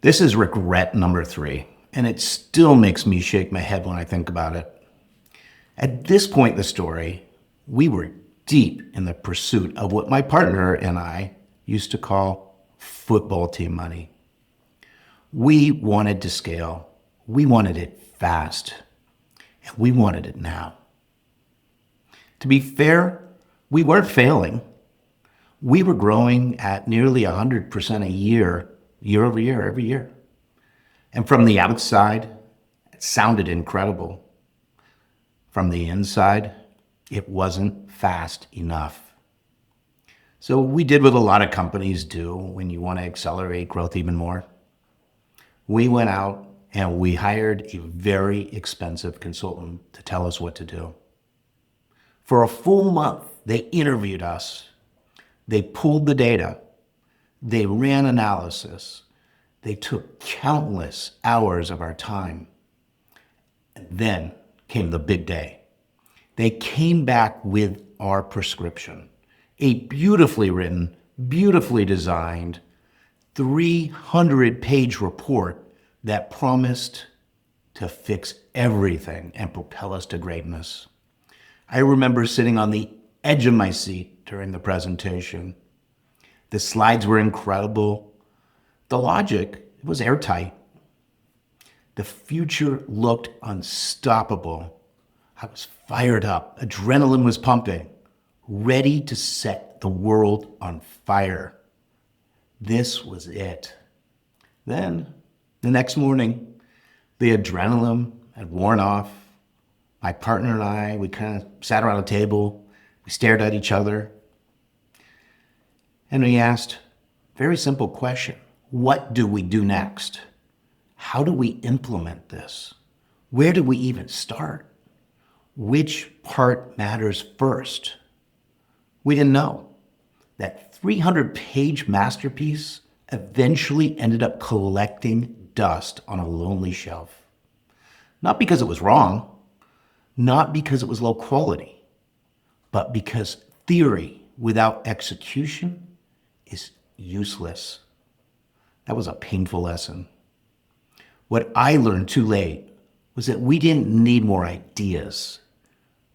This is regret number 3, and it still makes me shake my head when I think about it. At this point in the story, we were deep in the pursuit of what my partner and I used to call football team money. We wanted to scale. We wanted it fast. And we wanted it now. To be fair, we weren't failing. We were growing at nearly 100% a year over year, every year. And from the outside, it sounded incredible. From the inside, it wasn't fast enough. So we did what a lot of companies do when you want to accelerate growth even more. We went out and we hired a very expensive consultant to tell us what to do. For a full month, they interviewed us. They pulled the data. They ran analysis. They took countless hours of our time. And then came the big day. They came back with our prescription, a beautifully written, beautifully designed, 300-page report that promised to fix everything and propel us to greatness. I remember sitting on the edge of my seat during the presentation. The slides were incredible. The logic was airtight. The future looked unstoppable. I was fired up. Adrenaline was pumping, ready to set the world on fire. This was it. Then, the next morning, the adrenaline had worn off. My partner and I, we kind of sat around a table. We stared at each other. And we asked a very simple question. What do we do next? How do we implement this? Where do we even start? Which part matters first? We didn't know. That 300-page masterpiece eventually ended up collecting dust on a lonely shelf. Not because it was wrong, not because it was low quality, but because theory without execution is useless. That was a painful lesson. What I learned too late was that we didn't need more ideas.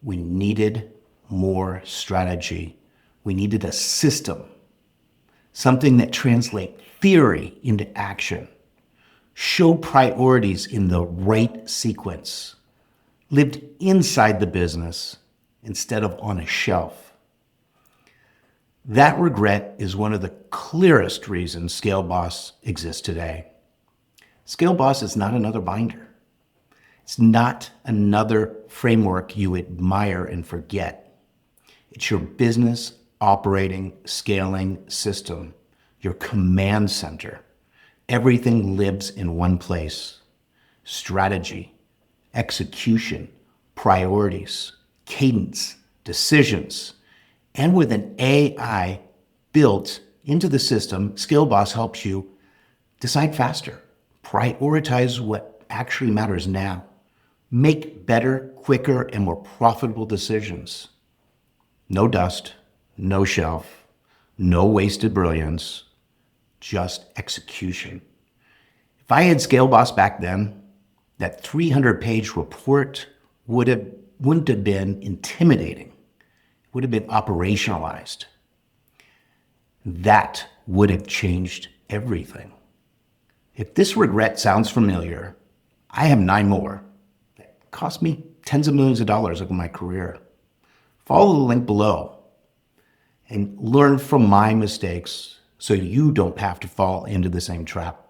We needed more strategy. We needed a system, something that translates theory into action, show priorities in the right sequence, lived inside the business instead of on a shelf. That regret is one of the clearest reasons Scale B.O.S. exists today. Scale B.O.S. is not another binder. It's not another framework you admire and forget. It's your business operating, scaling system, your command center. Everything lives in one place. Strategy, execution, priorities, cadence, decisions. And with an AI built into the system, Scale B.O.S. helps you decide faster, prioritize what actually matters now, make better, quicker, and more profitable decisions. No dust, no shelf, no wasted brilliance, just execution. If I had Scale B.O.S. back then, that 300-page report wouldn't have been intimidating. It would have been operationalized. That would have changed everything. If this regret sounds familiar, I have 9 more that cost me tens of millions of dollars over my career. Follow the link below and learn from my mistakes so you don't have to fall into the same trap.